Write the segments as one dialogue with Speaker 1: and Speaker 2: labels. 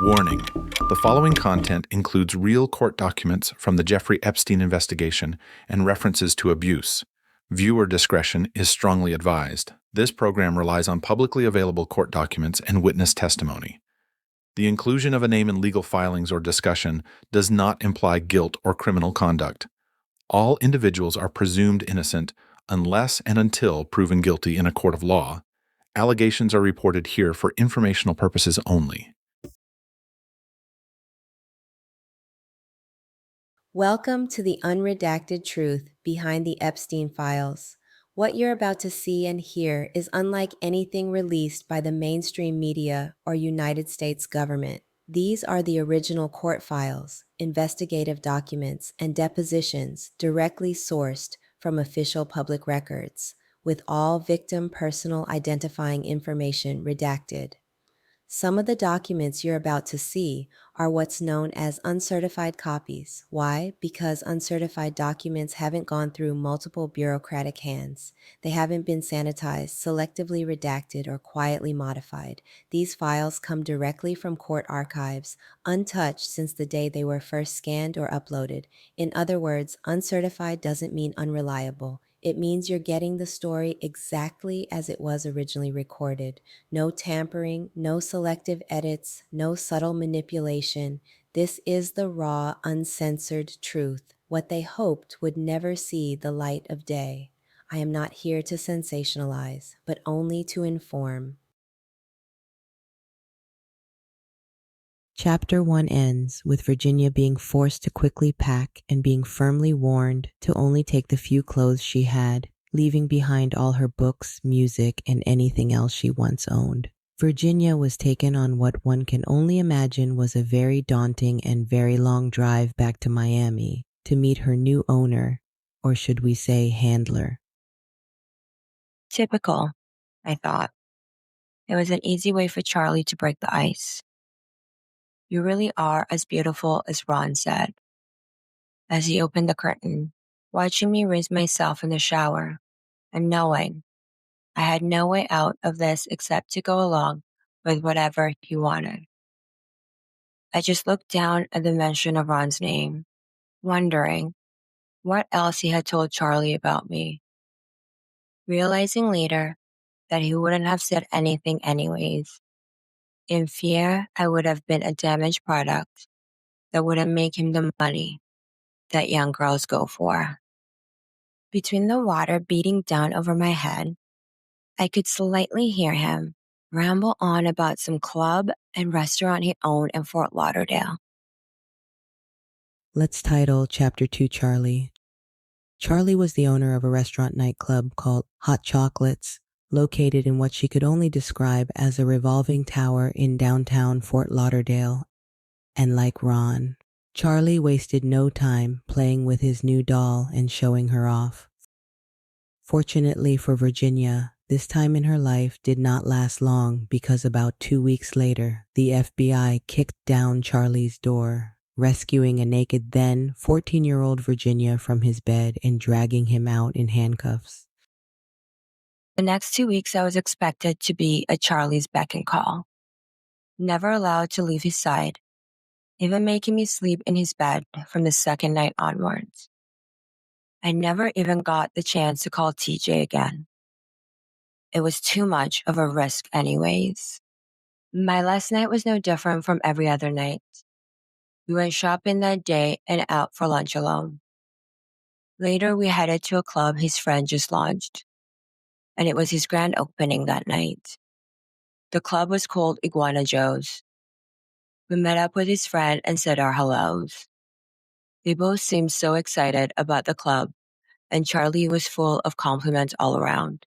Speaker 1: Warning: the following content includes real court documents from the Jeffrey Epstein investigation and references to abuse. Viewer discretion is strongly advised. This program relies on publicly available court documents and witness testimony. The inclusion of a name in legal filings or discussion does not imply guilt or criminal conduct. All individuals are presumed innocent unless and until proven guilty in a court of law. Allegations are reported here for informational purposes only.
Speaker 2: Welcome to the Unredacted Truth behind the Epstein files. What you're about to see and hear is unlike anything released by the mainstream media or United States government. These are the original court files, investigative documents, and depositions directly sourced from official public records, with all victim personal identifying information redacted. Some of the documents you're about to see are what's known as uncertified copies. Why? Because uncertified documents haven't gone through multiple bureaucratic hands. They haven't been sanitized, selectively redacted, or quietly modified. These files come directly from court archives, untouched since the day they were first scanned or uploaded. In other words, uncertified doesn't mean unreliable. It means you're getting the story exactly as it was originally recorded. No tampering, no selective edits, no subtle manipulation. This is the raw, uncensored truth, what they hoped would never see the light of day. I am not here to sensationalize, but only to inform. Chapter 1 ends with Virginia being forced to quickly pack and being firmly warned to only take the few clothes she had, leaving behind all her books, music, and anything else she once owned. Virginia was taken on what one can only imagine was a very daunting and very long drive back to Miami to meet her new owner, or should we say handler.
Speaker 3: Typical, I thought. It was an easy way for Charlie to break the ice. You really are as beautiful as Ron said, as he opened the curtain, watching me rinse myself in the shower, and knowing I had no way out of this except to go along with whatever he wanted. I just looked down at the mention of Ron's name, wondering what else he had told Charlie about me, realizing later that he wouldn't have said anything anyways. In fear, I would have been a damaged product that wouldn't make him the money that young girls go for. Between the water beating down over my head, I could slightly hear him ramble on about some club and restaurant he owned in Fort Lauderdale.
Speaker 2: Let's title Chapter 2 Charlie. Charlie was the owner of a restaurant nightclub called Hot Chocolates, located in what she could only describe as a revolving tower in downtown Fort Lauderdale. And like Ron, Charlie wasted no time playing with his new doll and showing her off. Fortunately for Virginia, this time in her life did not last long because about 2 weeks later, the FBI kicked down Charlie's door, rescuing a naked then 14-year-old Virginia from his bed and dragging him out in handcuffs.
Speaker 3: The next 2 weeks I was expected to be at Charlie's beck and call, never allowed to leave his side, even making me sleep in his bed from the second night onwards. I never even got the chance to call TJ again. It was too much of a risk anyways. My last night was no different from every other night. We went shopping that day and out for lunch alone. Later, we headed to a club his friend just launched, and it was his grand opening that night. The club was called Iguana Joe's. We met up with his friend and said our hellos. They both seemed so excited about the club, and Charlie was full of compliments all around.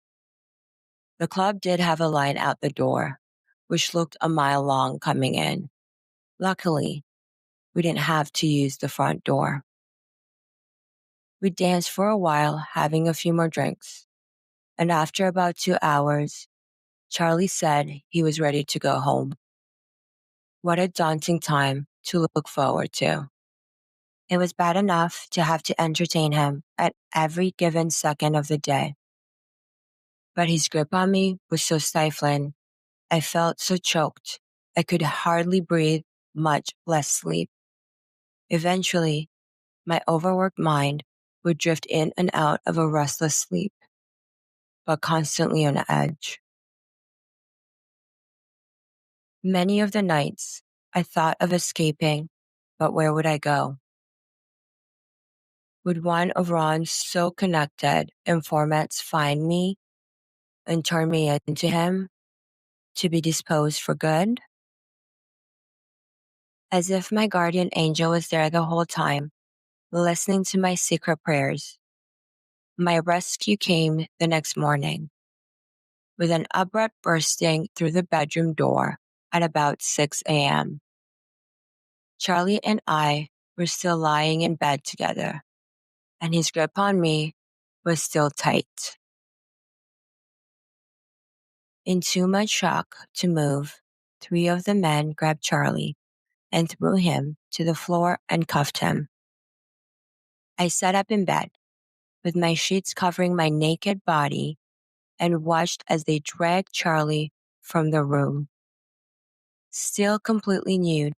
Speaker 3: The club did have a line out the door, which looked a mile long coming in. Luckily, we didn't have to use the front door. We danced for a while, having a few more drinks, and after about 2 hours, Charlie said he was ready to go home. What a daunting time to look forward to. It was bad enough to have to entertain him at every given second of the day. But his grip on me was so stifling. I felt so choked. I could hardly breathe much less sleep. Eventually, my overworked mind would drift in and out of a restless sleep, but constantly on edge. Many of the nights, I thought of escaping, but where would I go? Would one of Ron's so connected informants find me and turn me into him to be disposed for good? As if my guardian angel was there the whole time, listening to my secret prayers. My rescue came the next morning, with an abrupt bursting through the bedroom door at about 6 a.m. Charlie and I were still lying in bed together, and his grip on me was still tight. In too much shock to move, 3 of the men grabbed Charlie and threw him to the floor and cuffed him. I sat up in bed, with my sheets covering my naked body, and watched as they dragged Charlie from the room. Still completely nude,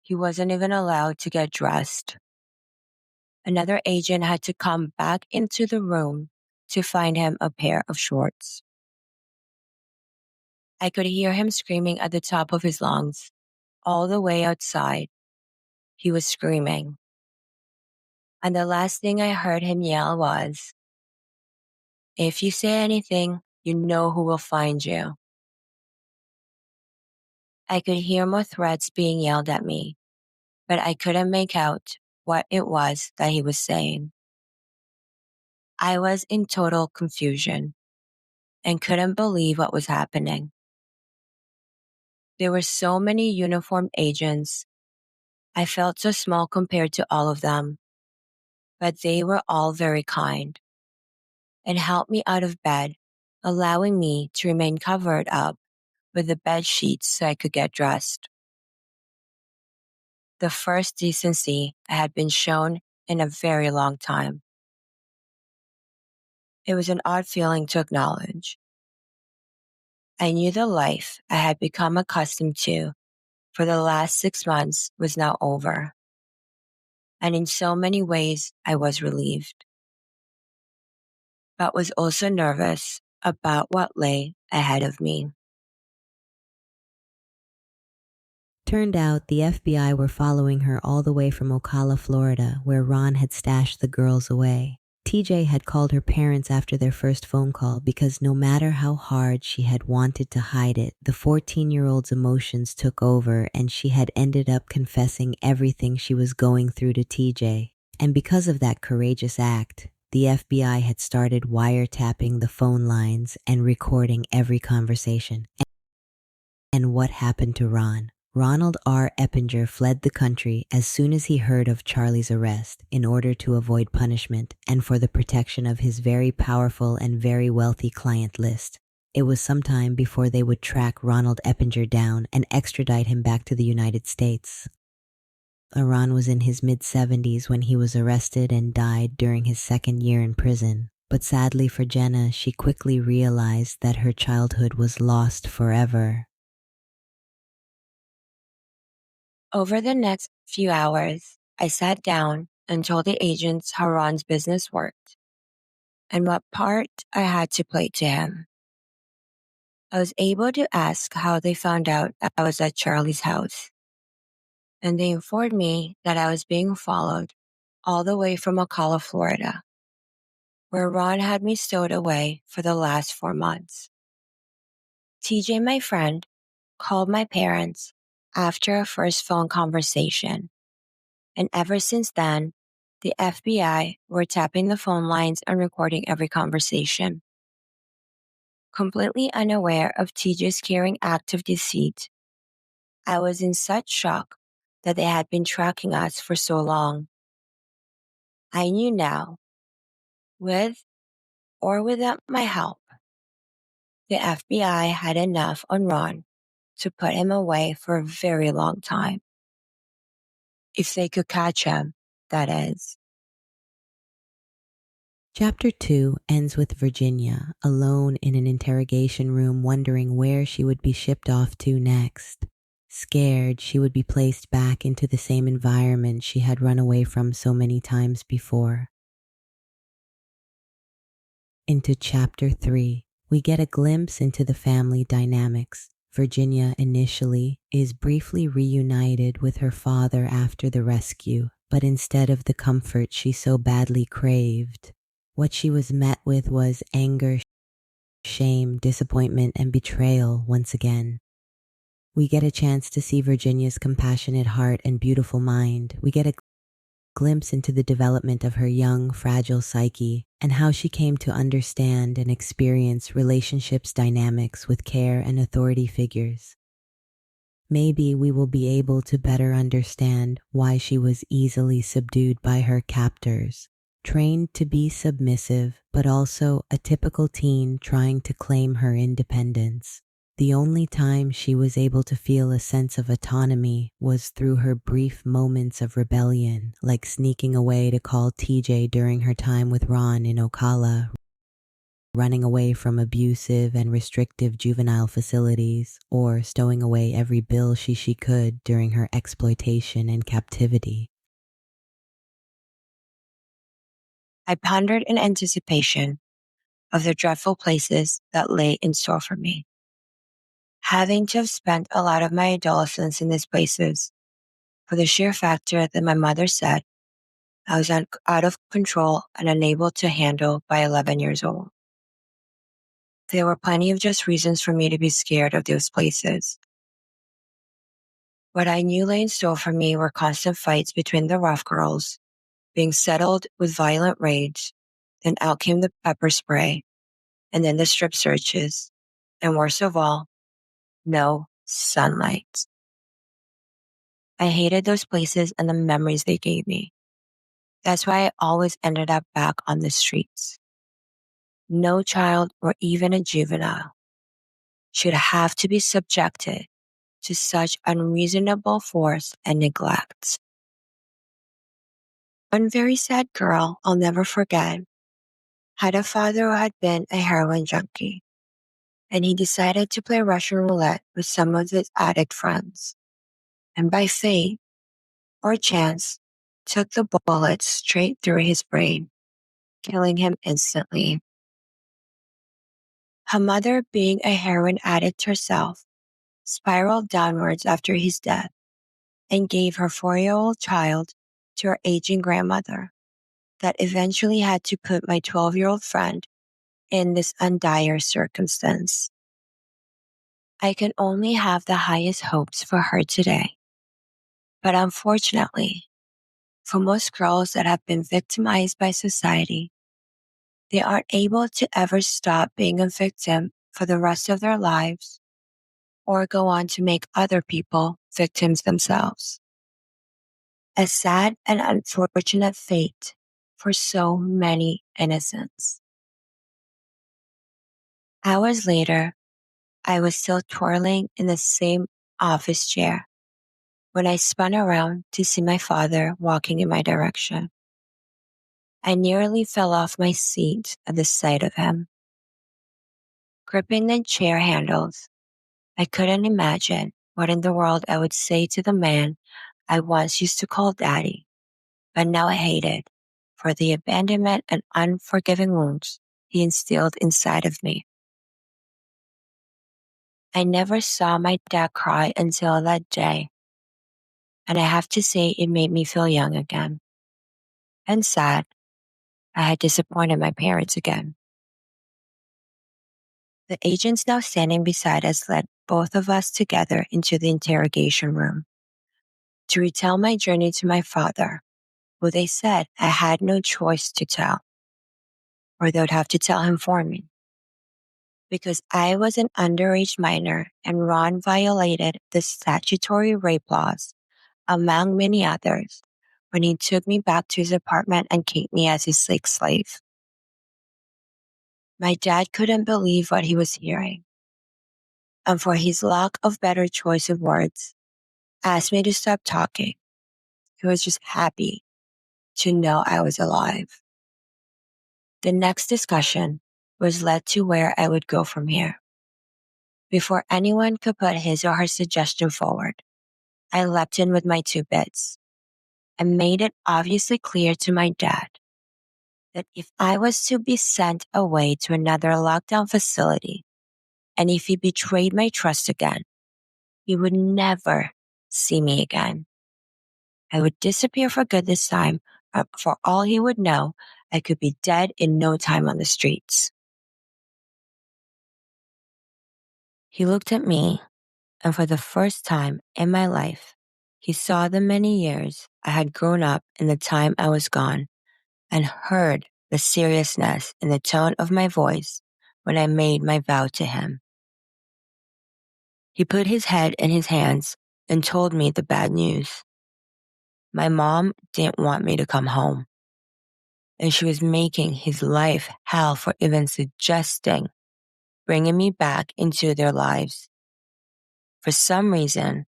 Speaker 3: he wasn't even allowed to get dressed. Another agent had to come back into the room to find him a pair of shorts. I could hear him screaming at the top of his lungs, all the way outside. He was screaming. And the last thing I heard him yell was, "If you say anything, you know who will find you." I could hear more threats being yelled at me, but I couldn't make out what it was that he was saying. I was in total confusion and couldn't believe what was happening. There were so many uniformed agents. I felt so small compared to all of them, but they were all very kind and helped me out of bed, allowing me to remain covered up with the bed sheets so I could get dressed. The first decency I had been shown in a very long time. It was an odd feeling to acknowledge. I knew the life I had become accustomed to for the last 6 months was now over. And in so many ways, I was relieved, but was also nervous about what lay ahead of me.
Speaker 2: Turned out the FBI were following her all the way from Ocala, Florida, where Ron had stashed the girls away. TJ had called her parents after their first phone call because no matter how hard she had wanted to hide it, the 14-year-old's emotions took over and she had ended up confessing everything she was going through to TJ. And because of that courageous act, the FBI had started wiretapping the phone lines and recording every conversation. And what happened to Ron? Ronald R. Eppinger fled the country as soon as he heard of Charlie's arrest in order to avoid punishment and for the protection of his very powerful and very wealthy client list. It was some time before they would track Ronald Eppinger down and extradite him back to the United States. Ron was in his mid-70s when he was arrested and died during his second year in prison. But sadly for Jenna, she quickly realized that her childhood was lost forever.
Speaker 3: Over the next few hours, I sat down and told the agents how Ron's business worked and what part I had to play to him. I was able to ask how they found out I was at Charlie's house, and they informed me that I was being followed all the way from Ocala, Florida, where Ron had me stowed away for the last 4 months. TJ, my friend, called my parents after our first phone conversation, and ever since then, the FBI were tapping the phone lines and recording every conversation. Completely unaware of TJ's carrying act of deceit, I was in such shock that they had been tracking us for so long. I knew now, with or without my help, the FBI had enough on Ron to put him away for a very long time. If they could catch him, that is.
Speaker 2: Chapter 2 ends with Virginia, alone in an interrogation room wondering where she would be shipped off to next. Scared she would be placed back into the same environment she had run away from so many times before. Into Chapter 3, we get a glimpse into the family dynamics. Virginia initially is briefly reunited with her father after the rescue, but instead of the comfort she so badly craved, what she was met with was anger, shame, disappointment, and betrayal once again. We get a chance to see Virginia's compassionate heart and beautiful mind. We get a glimpse into the development of her young, fragile psyche and how she came to understand and experience relationships dynamics with care and authority figures. Maybe we will be able to better understand why she was easily subdued by her captors, trained to be submissive, but also a typical teen trying to claim her independence. The only time she was able to feel a sense of autonomy was through her brief moments of rebellion, like sneaking away to call TJ during her time with Ron in Ocala, running away from abusive and restrictive juvenile facilities, or stowing away every bill she could during her exploitation and captivity.
Speaker 3: I pondered in anticipation of the dreadful places that lay in store for me. Having to have spent a lot of my adolescence in these places, for the sheer factor that my mother said I was out of control and unable to handle by 11 years old. There were plenty of just reasons for me to be scared of those places. What I knew lay in store for me were constant fights between the rough girls, being settled with violent rage, then out came the pepper spray, and then the strip searches, and worst of all, no sunlight. I hated those places and the memories they gave me. That's why I always ended up back on the streets. No child or even a juvenile should have to be subjected to such unreasonable force and neglect. One very sad girl I'll never forget had a father who had been a heroin junkie, and he decided to play Russian roulette with some of his addict friends, and by fate or chance, took the bullet straight through his brain, killing him instantly. Her mother, being a heroin addict herself, spiraled downwards after his death and gave her 4-year-old child to her aging grandmother that eventually had to put my 12-year-old friend in this undire circumstance. I can only have the highest hopes for her today. But unfortunately, for most girls that have been victimized by society, they aren't able to ever stop being a victim for the rest of their lives or go on to make other people victims themselves. A sad and unfortunate fate for so many innocents. Hours later, I was still twirling in the same office chair when I spun around to see my father walking in my direction. I nearly fell off my seat at the sight of him. Gripping the chair handles, I couldn't imagine what in the world I would say to the man I once used to call Daddy, but now I hated for the abandonment and unforgiving wounds he instilled inside of me. I never saw my dad cry until that day, and I have to say it made me feel young again. And sad, I had disappointed my parents again. The agents now standing beside us led both of us together into the interrogation room to retell my journey to my father, who they said I had no choice to tell, or they would have to tell him for me. Because I was an underage minor and Ron violated the statutory rape laws, among many others, when he took me back to his apartment and kept me as his sex slave. My dad couldn't believe what he was hearing, and for his lack of better choice of words, asked me to stop talking. He was just happy to know I was alive. The next discussion was led to where I would go from here. Before anyone could put his or her suggestion forward, I leapt in with my 2 bits and made it obviously clear to my dad that if I was to be sent away to another lockdown facility, and if he betrayed my trust again, he would never see me again. I would disappear for good this time, but for all he would know, I could be dead in no time on the streets. He looked at me, and for the first time in my life, he saw the many years I had grown up in the time I was gone, and heard the seriousness in the tone of my voice when I made my vow to him. He put his head in his hands and told me the bad news. My mom didn't want me to come home, and she was making his life hell for even suggesting bringing me back into their lives. For some reason,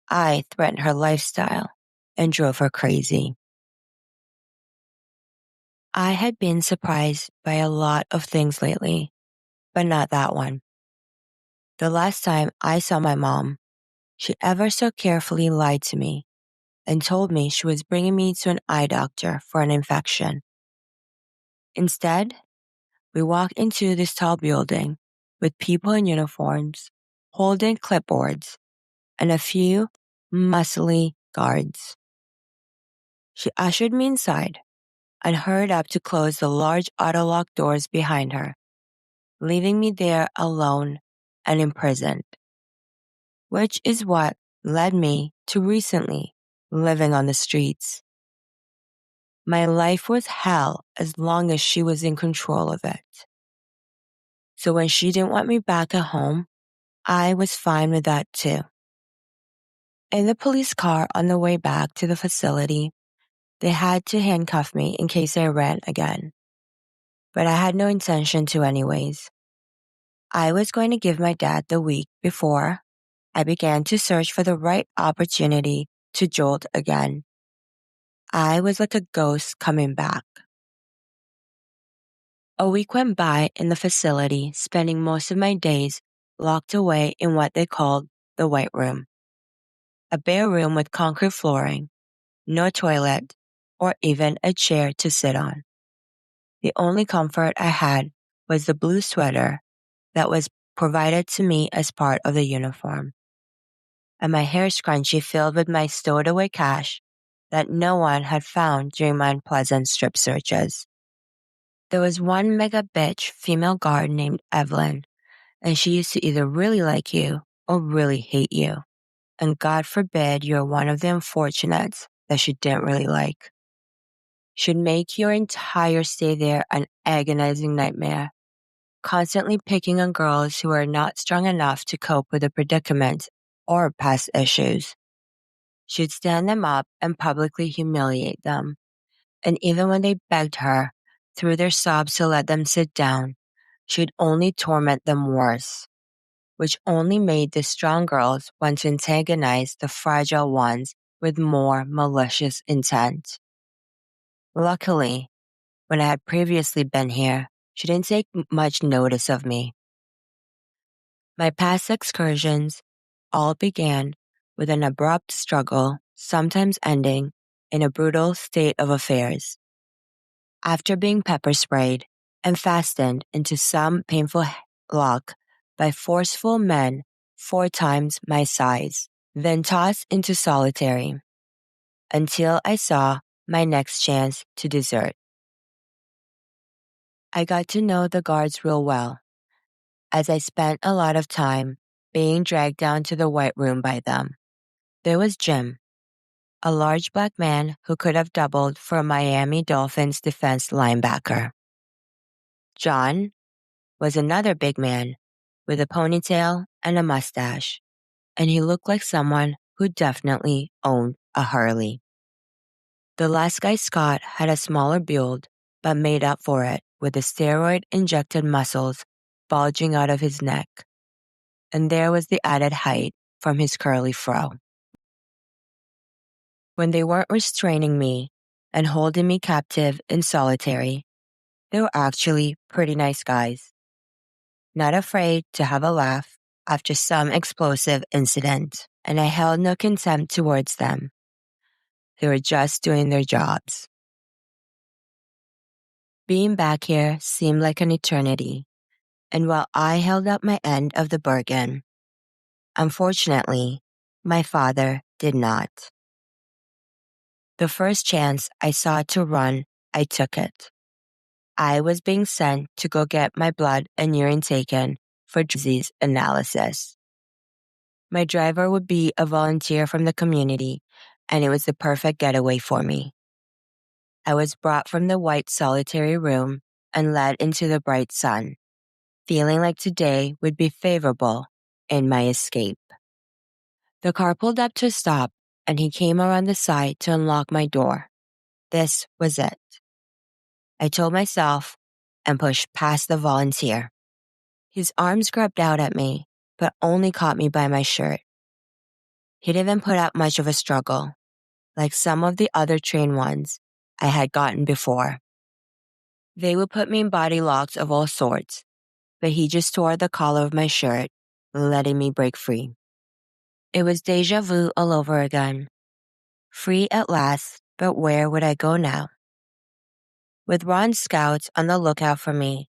Speaker 3: I threatened her lifestyle and drove her crazy. I had been surprised by a lot of things lately, but not that one. The last time I saw my mom, she ever so carefully lied to me and told me she was bringing me to an eye doctor for an infection. Instead, we walked into this tall building with people in uniforms, holding clipboards, and a few muscly guards. She ushered me inside and hurried up to close the large auto-lock doors behind her, leaving me there alone and imprisoned, which is what led me to recently living on the streets. My life was hell as long as she was in control of it. So when she didn't want me back at home, I was fine with that too. In the police car on the way back to the facility, they had to handcuff me in case I ran again. But I had no intention to anyways. I was going to give my dad the week before I began to search for the right opportunity to jolt again. I was like a ghost coming back. A week went by in the facility, spending most of my days locked away in what they called the White Room. A bare room with concrete flooring, no toilet, or even a chair to sit on. The only comfort I had was the blue sweater that was provided to me as part of the uniform, and my hair scrunchie filled with my stowed away cash that no one had found during my unpleasant strip searches. There was one mega bitch female guard named Evelyn, and she used to either really like you or really hate you. And God forbid you're one of the unfortunates that she didn't really like. She'd make your entire stay there an agonizing nightmare, constantly picking on girls who are not strong enough to cope with the predicament or past issues. She'd stand them up and publicly humiliate them. And even when they begged her, through their sobs, to let them sit down, she'd only torment them worse, which only made the strong girls want to antagonize the fragile ones with more malicious intent. Luckily, when I had previously been here, she didn't take much notice of me. My past excursions all began with an abrupt struggle, sometimes ending in a brutal state of affairs. After being pepper sprayed and fastened into some painful lock by forceful men 4 times my size, then tossed into solitary until I saw my next chance to desert. I got to know the guards real well, as I spent a lot of time being dragged down to the White Room by them. There was Jim, a large black man who could have doubled for a Miami Dolphins defense linebacker. John was another big man with a ponytail and a mustache, and he looked like someone who definitely owned a Harley. The last guy, Scott, had a smaller build, but made up for it with the steroid-injected muscles bulging out of his neck. And there was the added height from his curly fro. When they weren't restraining me and holding me captive in solitary, they were actually pretty nice guys. Not afraid to have a laugh after some explosive incident, and I held no contempt towards them. They were just doing their jobs. Being back here seemed like an eternity, and while I held up my end of the bargain, unfortunately, my father did not. The first chance I saw to run, I took it. I was being sent to go get my blood and urine taken for disease analysis. My driver would be a volunteer from the community, and it was the perfect getaway for me. I was brought from the white solitary room and led into the bright sun, feeling like today would be favorable in my escape. The car pulled up to a stop, and he came around the side to unlock my door. This was it. I told myself and pushed past the volunteer. His arms grabbed out at me, but only caught me by my shirt. He didn't put up much of a struggle, like some of the other trained ones I had gotten before. They would put me in body locks of all sorts, but he just tore the collar of my shirt, letting me break free. It was deja vu all over again. Free at last, but where would I go now? With Ron's scouts on the lookout for me,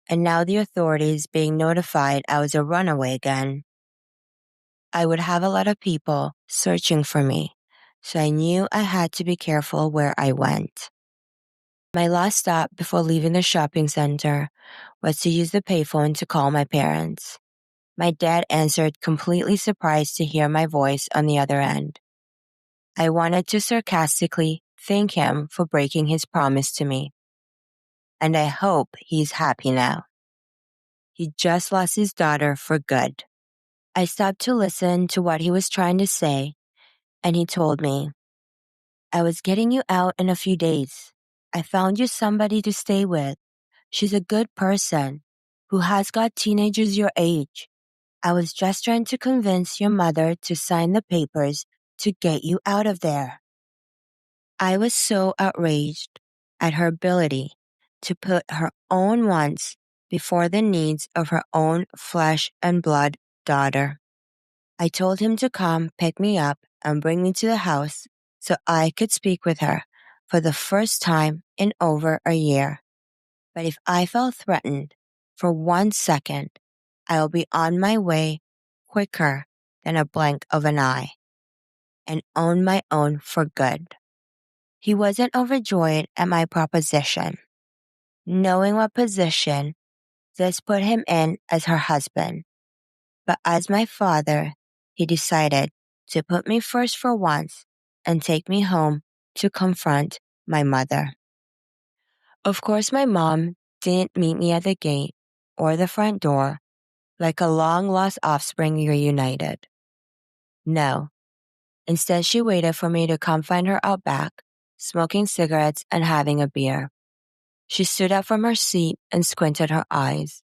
Speaker 3: and now the authorities being notified I was a runaway again, I would have a lot of people searching for me, so I knew I had to be careful where I went. My last stop before leaving the shopping center was to use the payphone to call my parents. My dad answered, completely surprised to hear my voice on the other end. I wanted to sarcastically thank him for breaking his promise to me. And I hope he's happy now. He just lost his daughter for good. I stopped to listen to what he was trying to say, and he told me, I was getting you out in a few days. I found you somebody to stay with. She's a good person who has got teenagers your age. I was just trying to convince your mother to sign the papers to get you out of there. I was so outraged at her ability to put her own wants before the needs of her own flesh and blood daughter. I told him to come pick me up and bring me to the house so I could speak with her for the first time in over a year. But if I felt threatened for 1 second, I will be on my way quicker than a blink of an eye and own my own for good. He wasn't overjoyed at my proposition, knowing what position this put him in as her husband. But as my father, he decided to put me first for once and take me home to confront my mother. Of course, my mom didn't meet me at the gate or the front door like a long-lost offspring reunited. No. Instead, she waited for me to come find her out back, smoking cigarettes and having a beer. She stood up from her seat and squinted her eyes.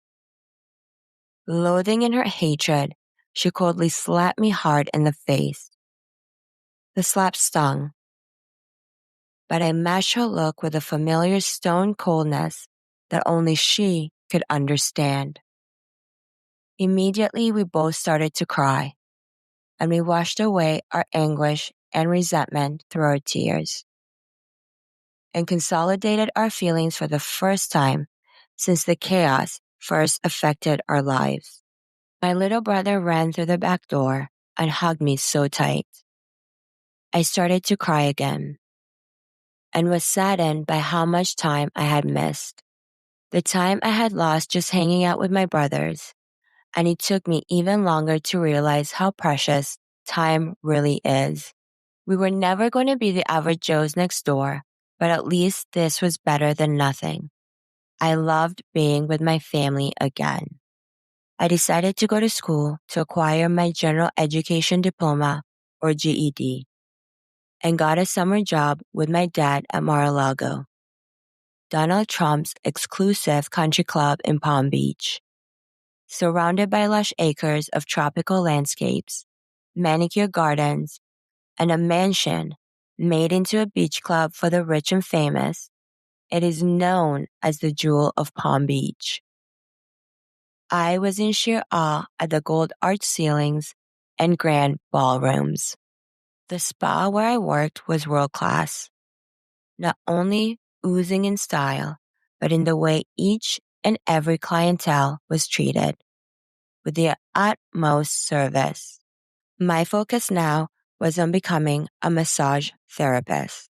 Speaker 3: Loathing in her hatred, she coldly slapped me hard in the face. The slap stung, but I matched her look with a familiar stone coldness that only she could understand. Immediately, we both started to cry, and we washed away our anguish and resentment through our tears, and consolidated our feelings for the first time since the chaos first affected our lives. My little brother ran through the back door and hugged me so tight. I started to cry again and was saddened by how much time I had missed. The time I had lost just hanging out with my brothers, and it took me even longer to realize how precious time really is. We were never going to be the average Joes next door, but at least this was better than nothing. I loved being with my family again. I decided to go to school to acquire my general education diploma, or GED, and got a summer job with my dad at Mar-a-Lago, Donald Trump's exclusive country club in Palm Beach. Surrounded by lush acres of tropical landscapes, manicured gardens, and a mansion made into a beach club for the rich and famous, it is known as the Jewel of Palm Beach. I was in sheer awe at the gold arched ceilings and grand ballrooms. The spa where I worked was world class, not only oozing in style, but in the way each and every clientele was treated, with the utmost service. My focus now was on becoming a massage therapist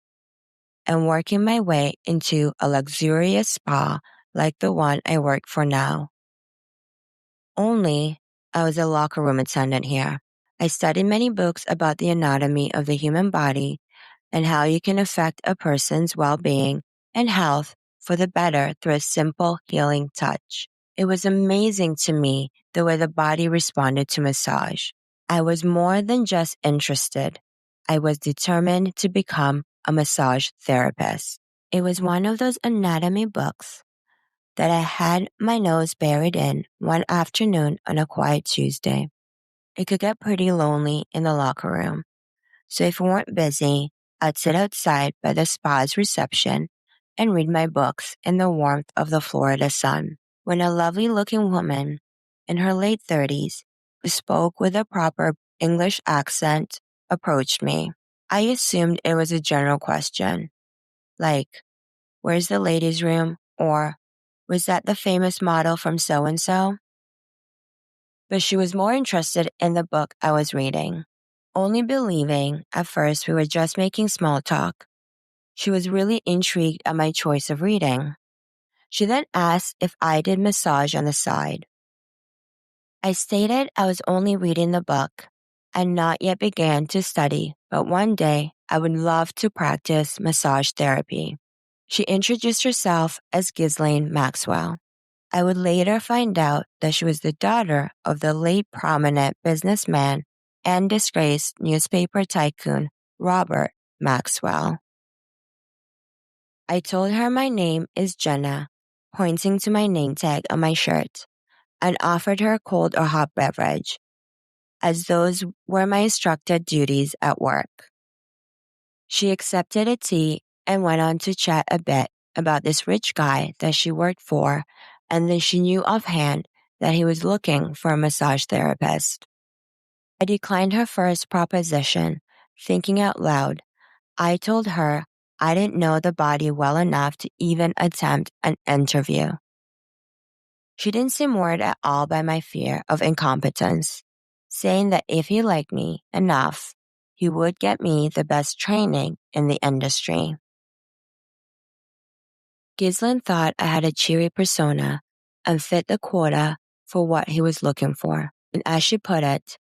Speaker 3: and working my way into a luxurious spa like the one I work for now. Only I was a locker room attendant here. I studied many books about the anatomy of the human body and how you can affect a person's well-being and health for the better through a simple healing touch. It was amazing to me the way the body responded to massage. I was more than just interested. I was determined to become a massage therapist. It was one of those anatomy books that I had my nose buried in one afternoon on a quiet Tuesday. It could get pretty lonely in the locker room, so if we weren't busy, I'd sit outside by the spa's reception and read my books in the warmth of the Florida sun. When a lovely-looking woman in her late 30s, who spoke with a proper English accent, approached me, I assumed it was a general question, like, "Where's the ladies' room?" or "Was that the famous model from so-and-so?" But she was more interested in the book I was reading. Only believing at first we were just making small talk, she was really intrigued at my choice of reading. She then asked if I did massage on the side. I stated I was only reading the book and not yet began to study, but one day I would love to practice massage therapy. She introduced herself as Ghislaine Maxwell. I would later find out that she was the daughter of the late prominent businessman and disgraced newspaper tycoon Robert Maxwell. I told her my name is Jenna, pointing to my name tag on my shirt, and offered her a cold or hot beverage, as those were my instructed duties at work. She accepted a tea and went on to chat a bit about this rich guy that she worked for, and then she knew offhand that he was looking for a massage therapist. I declined her first proposition, thinking out loud. I told her I didn't know the body well enough to even attempt an interview. She didn't seem worried at all by my fear of incompetence, saying that if he liked me enough, he would get me the best training in the industry. Ghislaine thought I had a cheery persona and fit the quota for what he was looking for, and as she put it,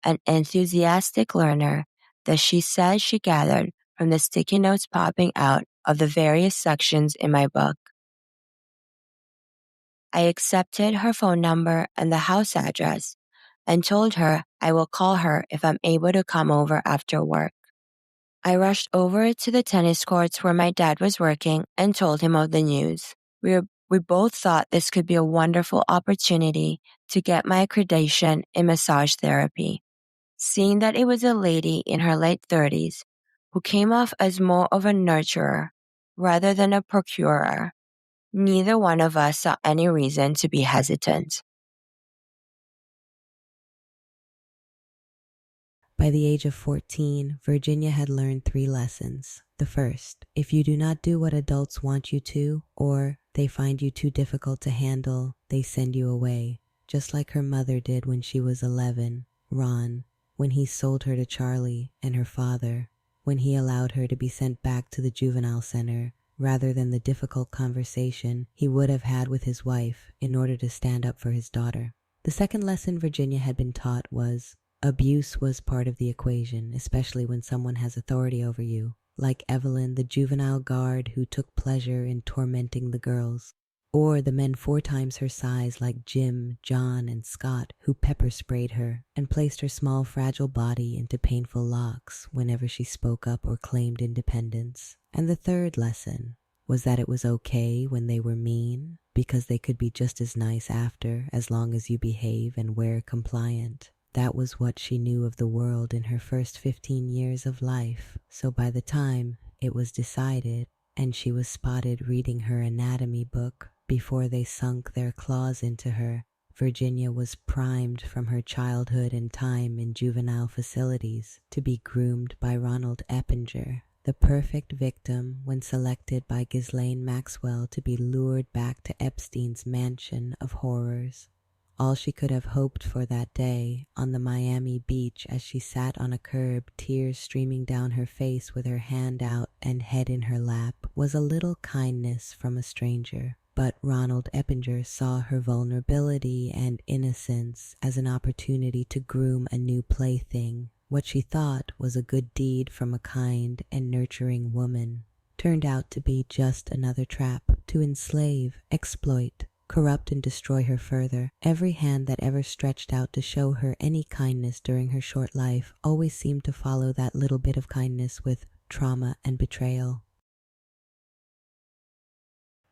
Speaker 3: an enthusiastic learner that she said she gathered from the sticky notes popping out of the various sections in my book. I accepted her phone number and the house address and told her I will call her if I'm able to come over after work. I rushed over to the tennis courts where my dad was working and told him of the news. We both thought this could be a wonderful opportunity to get my accreditation in massage therapy. Seeing that it was a lady in her late 30s who came off as more of a nurturer rather than a procurer, neither one of us saw any reason to be hesitant.
Speaker 2: By the age of 14, Virginia had learned 3 lessons. The first, if you do not do what adults want you to, or they find you too difficult to handle, they send you away, just like her mother did when she was 11, Ron, when he sold her to Charlie, and her father, when he allowed her to be sent back to the juvenile center, rather than the difficult conversation he would have had with his wife in order to stand up for his daughter. The second lesson Virginia had been taught was, abuse was part of the equation, especially when someone has authority over you, like Evelyn, the juvenile guard who took pleasure in tormenting the girls, or the men 4 times her size like Jim, John, and Scott who pepper sprayed her and placed her small fragile body into painful locks whenever she spoke up or claimed independence. And the third lesson was that it was okay when they were mean, because they could be just as nice after, as long as you behave and wear compliant. That was what she knew of the world in her first 15 years of life, so by the time it was decided and she was spotted reading her anatomy book before they sunk their claws into her, Virginia was primed from her childhood and time in juvenile facilities to be groomed by Ronald Eppinger, the perfect victim when selected by Ghislaine Maxwell to be lured back to Epstein's mansion of horrors. All she could have hoped for that day on the Miami beach as she sat on a curb, tears streaming down her face with her hand out and head in her lap, was a little kindness from a stranger. But Ronald Eppinger saw her vulnerability and innocence as an opportunity to groom a new plaything. What she thought was a good deed from a kind and nurturing woman turned out to be just another trap to enslave, exploit, corrupt and destroy her further. Every hand that ever stretched out to show her any kindness during her short life always seemed to follow that little bit of kindness with trauma and betrayal.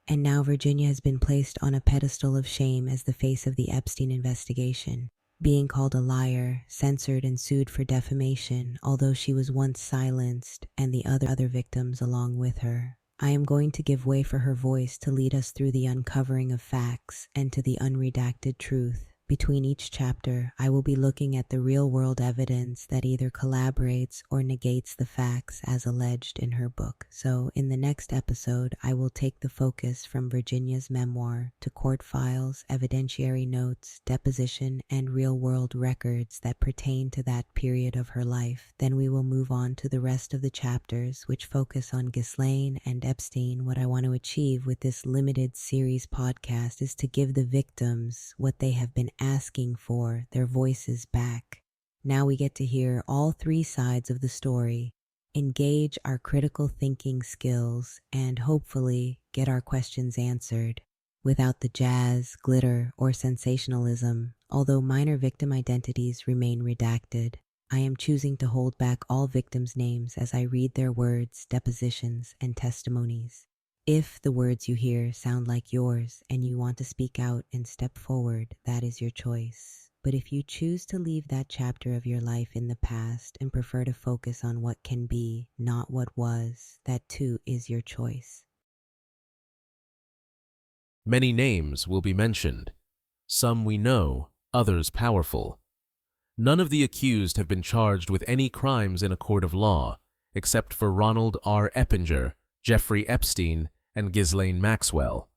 Speaker 2: And now Virginia has been placed on a pedestal of shame as the face of the Epstein investigation, being called a liar, censored and sued for defamation, although she was once silenced and the other victims along with her. I am going to give way for her voice to lead us through the uncovering of facts and to the unredacted truth. Between each chapter, I will be looking at the real-world evidence that either collaborates or negates the facts as alleged in her book. So, in the next episode, I will take the focus from Virginia's memoir to court files, evidentiary notes, deposition, and real-world records that pertain to that period of her life. Then we will move on to the rest of the chapters, which focus on Ghislaine and Epstein. What I want to achieve with this limited series podcast is to give the victims what they have been asking for, their voices back. Now we get to hear all three sides of the story, engage our critical thinking skills, and hopefully get our questions answered without the jazz, glitter, or sensationalism. Although minor victim identities remain redacted, I am choosing to hold back all victims' names as I read their words, depositions, and testimonies. If the words you hear sound like yours and you want to speak out and step forward, that is your choice. But if you choose to leave that chapter of your life in the past and prefer to focus on what can be, not what was, that too is your choice.
Speaker 4: Many names will be mentioned. Some we know, others powerful. None of the accused have been charged with any crimes in a court of law, except for Ronald R. Eppinger, Jeffrey Epstein, and Ghislaine Maxwell.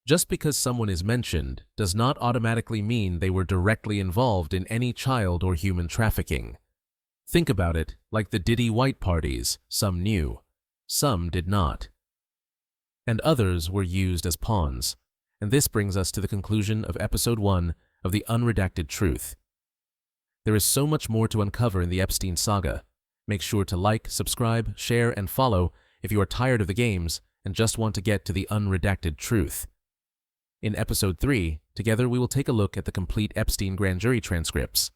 Speaker 4: Just because someone is mentioned does not automatically mean they were directly involved in any child or human trafficking. Think about it like the Diddy White parties, some knew, some did not. And others were used as pawns. And this brings us to the conclusion of Episode 1 of the Unredacted Truth. There is so much more to uncover in the Epstein saga. Make sure to like, subscribe, share, and follow if you are tired of the games and just want to get to the unredacted truth. In Episode 3, together we will take a look at the complete Epstein grand jury transcripts.